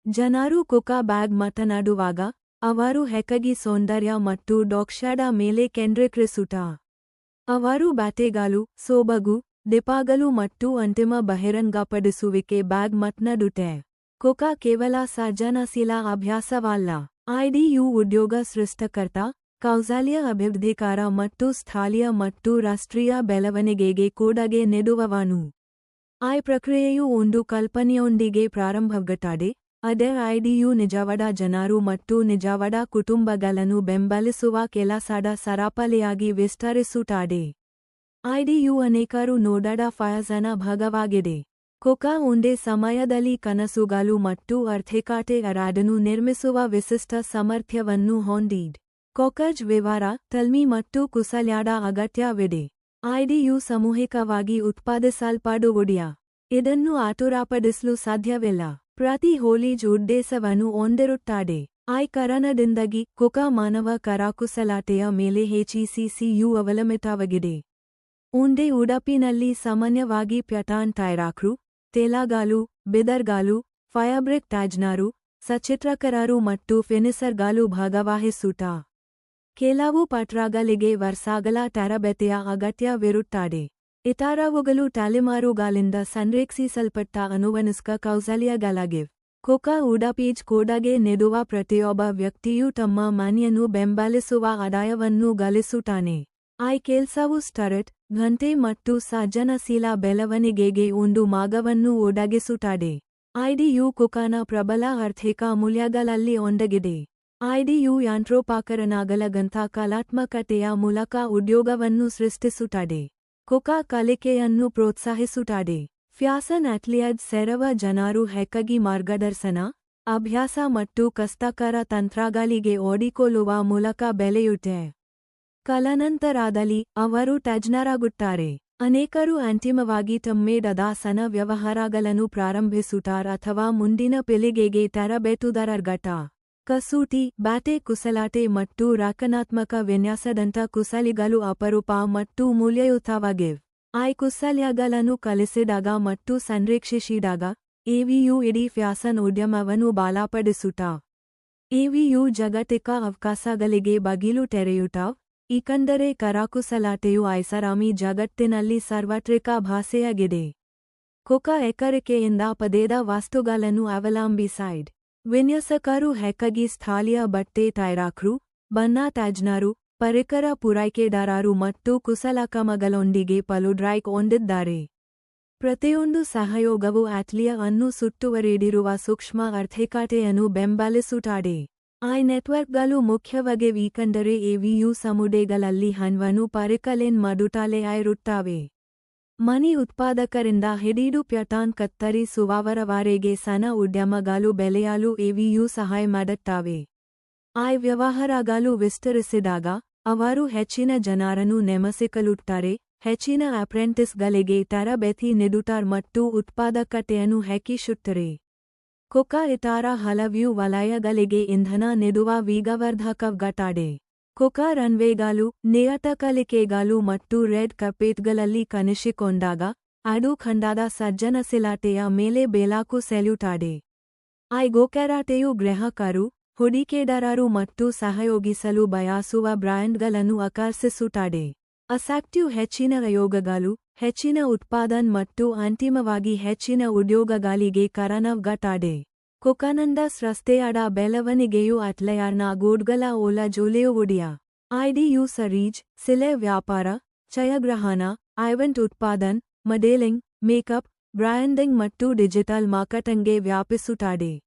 ಜನರು Coca bag ಮಾತನಾಡುವಾಗ ಅವರು ಹೆಚ್ಚಾಗಿ ಸೌಂದರ್ಯ ಮತ್ತು ಡಾಕ್ಷ್ಯಾಡ ಮೇಲೆ ಕೇಂದ್ರೀಕರಿಸುತ್ತಾ ಅವರು ಬ್ಯಾಟೆಗಾಲು ಸೊಬಗು ದೀಪಗಳು ಮತ್ತು ಅಂತಿಮ ಬಹಿರಂಗಪಡಿಸುವಿಕೆ ಬ್ಯಾಗ್ ಮಾತನಾಡುತ್ತೆ ಕೊಕಾ ಕೇವಲ ಸೃಜನಶೀಲ ಅಭ್ಯಾಸವಲ್ಲ ಐಡಿಯು ಉದ್ಯೋಗ ಸೃಷ್ಟಿಕರ್ತ ಕೌಶಲ್ಯ ಅಭಿವೃದ್ಧಿಕಾರ ಮತ್ತು ಸ್ಥಳೀಯ ಮತ್ತು ರಾಷ್ಟ್ರೀಯ ಬೆಳವಣಿಗೆಗೆ ಕೊಡುಗೆ ನೀಡುವವನು ಈ ಪ್ರಕ್ರಿಯೆಯು ಒಂದು ಕಲ್ಪನೆಯೊಂದಿಗೆ ಪ್ರಾರಂಭವಾಗುತ್ತದೆ ಅದೇ ಐಡಿಯು ನಿಜವಾದ ಜನರು ಮತ್ತು ನಿಜವಾದ ಕುಟುಂಬಗಳನ್ನು ಬೆಂಬಲಿಸುವ ಕೆಲಸದ ಸರಪಳಿಯಾಗಿ ವಿಸ್ತರಿಸುತ್ತದೆ ಐಡಿಯು ಅನೇಕರು ನೋಡದ ಫಯಜನ ಭಾಗವಾಗಿದೆ ಕೊಕಾ ಒಂದೇ ಸಮಯದಲ್ಲಿ ಕನಸುಗಳು ಮತ್ತು ಆರ್ಥಿಕತೆ ಎರಡನ್ನೂ ನಿರ್ಮಿಸುವ ವಿಶಿಷ್ಟ ಸಾಮರ್ಥ್ಯವನ್ನು ಹೊಂದಿದೆ ಕೊಕಾಜ್ ವಿವರ ತಾಳ್ಮೆ ಮತ್ತು ಕುಶಲತೆಯ ಅಗತ್ಯವಿದೆ ಐಡಿಯು ಸಾಮೂಹಿಕವಾಗಿ ಉತ್ಪಾದಿಸಲ್ಪಡುವುದಿಲ್ಲ ಇದನ್ನು ಆತುರಪಡಿಸಲು ಸಾಧ್ಯವಿಲ್ಲ ಪ್ರತಿ ಹೋಲಿಜ್ ಉದ್ದೇಶವನ್ನು ಹೊಂದಿರುತ್ತದೆ ಈ ಕಾರಣದಿಂದಾಗಿ ಕೊಕಾ ಮಾನವ ಕರಕುಶಲತೆಯ ಮೇಲೆ ಹೆಚ್ಚು ಅವಲಂಬಿತವಾಗಿದೆ ಒಂದೇ ಉಡುಪಿನಲ್ಲಿ ಸಾಮಾನ್ಯವಾಗಿ ಪ್ಯಾಟರ್ನ್ ತಯಾರಕರು ಟೇಲರ್ಗಳು ಬಿದರ್ಗಳು ಫ್ಯಾಬ್ರಿಕ್ ತಜ್ಞರು ಸಚಿತ್ರಕಾರರು ಮತ್ತು ಫಿನಿಶರ್ಗಳು ಭಾಗವಹಿಸುತ್ತಾ ಕೆಲವು ಪಾತ್ರಗಳಿಗೆ ವರ್ಷಗಳ ತರಬೇತಿಯ ಅಗತ್ಯವಿರುತ್ತದೆ ಇತರವುಗಳು ತಲೆಮಾರುಗಳಿಂದ ಸಂರಕ್ಷಿಸಲ್ಪಟ್ಟ ಅನುವಂಶಿಕ ಕೌಶಲ್ಯಗಳಾಗಿವೆ ಕೊಕಾ ಉಡುಪಿಗೆ ಕೊಡುಗೆ ನೀಡುವ ಪ್ರತಿಯೊಬ್ಬ ವ್ಯಕ್ತಿಯೂ ತಮ್ಮ ಮನೆಯನ್ನು ಬೆಂಬಲಿಸುವ ಆದಾಯವನ್ನು ಗಳಿಸುತ್ತಾನೆ ಈ ಕೆಲಸವು ಸ್ಟಾರ್ಟ್ ಘಂಟೆ ಮತ್ತು ಸೃಜನಶೀಲ ಬೆಳವಣಿಗೆಗೆ ಒಂದು ಮಾರ್ಗವನ್ನು ಒದಗಿಸುತ್ತದೆ ಐಡಿಯು ಕೊಕಾನ ಪ್ರಬಲ ಆರ್ಥಿಕ ಮೌಲ್ಯಗಳಲ್ಲಿ ಒಂದಾಗಿದೆ ಐಡಿಯು ಯಂತ್ರೋಪಕರಣಗಳಂಥ ಕಲಾತ್ಮಕತೆಯ ಮೂಲಕ ಉದ್ಯೋಗವನ್ನು ಸೃಷ್ಟಿಸುತ್ತದೆ ಕೊಕಾ ಕಲಿಕೆಯನ್ನು ಪ್ರೋತ್ಸಾಹಿಸುತ್ತದೆ ಫ್ಯಾಷನ್ ಅಟ್ಲಿಯದ್ ಸೇರುವ ಜನರು ಹೆಚ್ಚಾಗಿ ಮಾರ್ಗದರ್ಶನ ಅಭ್ಯಾಸ ಮತ್ತು ಕಷ್ಟಕರ ತಂತ್ರಗಳಿಗೆ ಓಡಿಕೊಳ್ಳುವ ಮೂಲಕ ಬೆಳೆಯುತ್ತೆ ಕಾಲಾನಂತರದಲ್ಲಿ ಅವರು ತಜ್ಞರಾಗುತ್ತಾರೆ ಅನೇಕರು ಅಂತಿಮವಾಗಿ ತಮ್ಮೇಡದ ಸಣ್ಣ ವ್ಯವಹಾರಗಳನ್ನು ಪ್ರಾರಂಭಿಸುತ್ತಾರೆ ಅಥವಾ ಮುಂದಿನ ಪೀಳಿಗೆಗೆ ತರಬೇತುದಾರರ್ಗಟ ಕಸೂತಿ ಬ್ಯಾಟೆ ಕುಶಲತೆ ಮತ್ತು ರಚನಾತ್ಮಕ ವಿನ್ಯಾಸದಂಥ ಕುಶಲಿಗಳು ಅಪರೂಪ ಮತ್ತು ಮೌಲ್ಯಯುತವಾಗಿವೆ ಈ ಕುಶಲ್ಯಗಳನ್ನು ಕಲಿಸಿದಾಗ ಮತ್ತು ಸಂರಕ್ಷಿಸಿದಾಗ ಎವಿಯು ಇಡೀ ಫ್ಯಾಷನ್ ಉದ್ಯಮವನ್ನು ಬಲಪಡಿಸುತ್ತಾ ಎವಿಯು ಜಾಗತಿಕ ಅವಕಾಶಗಳಿಗೆ ಬಾಗಿಲು ತೆರೆಯುತ್ತಾ ಏಕೆಂದರೆ ಕರಕುಶಲತೆಯು ಐಷಾರಾಮಿ ಜಗತ್ತಿನಲ್ಲಿ ಸಾರ್ವತ್ರಿಕ ಭಾಷೆಯಾಗಿದೆ ಕೊಕಾ ಎಕರಿಕೆಯಿಂದ ಪಡೆದ ವಸ್ತುಗಳನ್ನು ಅವಲಂಬಿಸಿದೆ ವಿನ್ಯಾಸಕರು ಹೆಚ್ಚಾಗಿ ಸ್ಥಳೀಯ ಬಟ್ಟೆ ತಯಾರಕರು ಬಣ್ಣ ತಜ್ಞರು ಪರಿಕರ ಪೂರೈಕೆದಾರರು ಮತ್ತು ಕುಶಲಕರ್ಮಿಗಳೊಂದಿಗೆ ಪಾಲುದಾರಿಕೆ ಹೊಂದಿದ್ದಾರೆ ಪ್ರತಿಯೊಂದು ಸಹಯೋಗವು ಅಟ್ಲಿಯ ಅನ್ನು ಸುತ್ತುವರಿದಿರುವ ಸೂಕ್ಷ್ಮ ಆರ್ಥಿಕತೆಯನ್ನು ಬೆಂಬಲಿಸುತ್ತದೆ ಈ ನೆಟ್ವರ್ಕ್ಗಳು ಮುಖ್ಯವಾಗಿ ಏಕೆಂದರೆ ಎವಿಯು ಸಮುದಾಯಗಳಲ್ಲಿ ಹಣವನ್ನು ಪರಿಕಲನೆ ಮಾಡುತ್ತಲೇ ಇರುತ್ತವೆ ಮನಿ ಉತ್ಪಾದಕರಿಂದ ಹಿಡಿದು ಪ್ಯಾಟರ್ನ್ ಕತ್ತರಿಸುವವರವರೆಗೆ ಸಣ್ಣ ಉದ್ಯಮಗಳು ಬೆಳೆಯಲು ಎವಿಯು ಸಹಾಯ ಮಾಡುತ್ತವೆ ಈ ವ್ಯವಹಾರಗಳು ವಿಸ್ತರಿಸಿದಾಗ ಅವರು ಹೆಚ್ಚಿನ ಜನರನ್ನು ನೇಮಿಸಿಕೊಳ್ಳುತ್ತಾರೆ ಹೆಚ್ಚಿನ ಅಪ್ರೆಂಟಿಸ್ಗಳಿಗೆ ತರಬೇತಿ ನೀಡುತ್ತಾರೆ ಮತ್ತು ಉತ್ಪಾದಕತೆಯನ್ನು ಹೆಚ್ಚಿಸುತ್ತಾರೆ ಕೊಕಾ ಇತರ ಹಲವು ವಲಯಗಳಿಗೆ ಇಂಧನ ನೀಡುವ ವೇಗವರ್ಧಕವಾಗುತ್ತದೆ ಕೊಕಾ ರನ್ವೇಗಳು ನಿಯತಕಾಲಿಕೆಗಳು ಮತ್ತು ರೆಡ್ ಕಾರ್ಪೆಟ್ಗಳಲ್ಲಿ ಕಾಣಿಸಿಕೊಂಡಾಗ ಅದು ಖಂಡದ ಸೃಜನಶೀಲತೆಯ ಮೇಲೆ ಬೆಳಕು ಚೆಲ್ಲುತ್ತದೆ ಈ ಗೋಚರತೆಯು ಗ್ರಾಹಕರು ಹೂಡಿಕೆದಾರರು ಮತ್ತು ಸಹಯೋಗಿಸಲು ಬಯಸುವ ಬ್ರ್ಯಾಂಡ್ಗಳನ್ನು ಆಕರ್ಷಿಸುತ್ತದೆ ಆಸಕ್ತಿಯು ಹೆಚ್ಚಿನ ಪ್ರಯೋಗಗಳು ಹೆಚ್ಚಿನ ಉತ್ಪಾದನೆ ಮತ್ತು ಅಂತಿಮವಾಗಿ ಹೆಚ್ಚಿನ ಉದ್ಯೋಗಗಳಿಗೆ ಕಾರಣವಾಗುತ್ತದೆ ಕೊಕಾನಂದ ಸೃಷ್ಟಿಯಾದ ಬೆಳವಣಿಗೆಯು ಅಟ್ಲಿಯರ್ನ ಗೋಡ್ಗಳ ಓಲಜೋಲೆಯುವುದಿಲ್ಲ ಐಡಿಯು ಸರೀಜ್ ಸಿಲೆ ವ್ಯಾಪಾರ ಛಾಯಾಗ್ರಹಣ ಈವೆಂಟ್ ಉತ್ಪಾದನೆ ಮಾಡೆಲಿಂಗ್ ಮೇಕಪ್ ಬ್ರ್ಯಾಂಡಿಂಗ್ ಮತ್ತು ಡಿಜಿಟಲ್ ಮಾರ್ಕೆಟಿಂಗ್ಗೆ ವ್ಯಾಪಿಸುತ್ತದೆ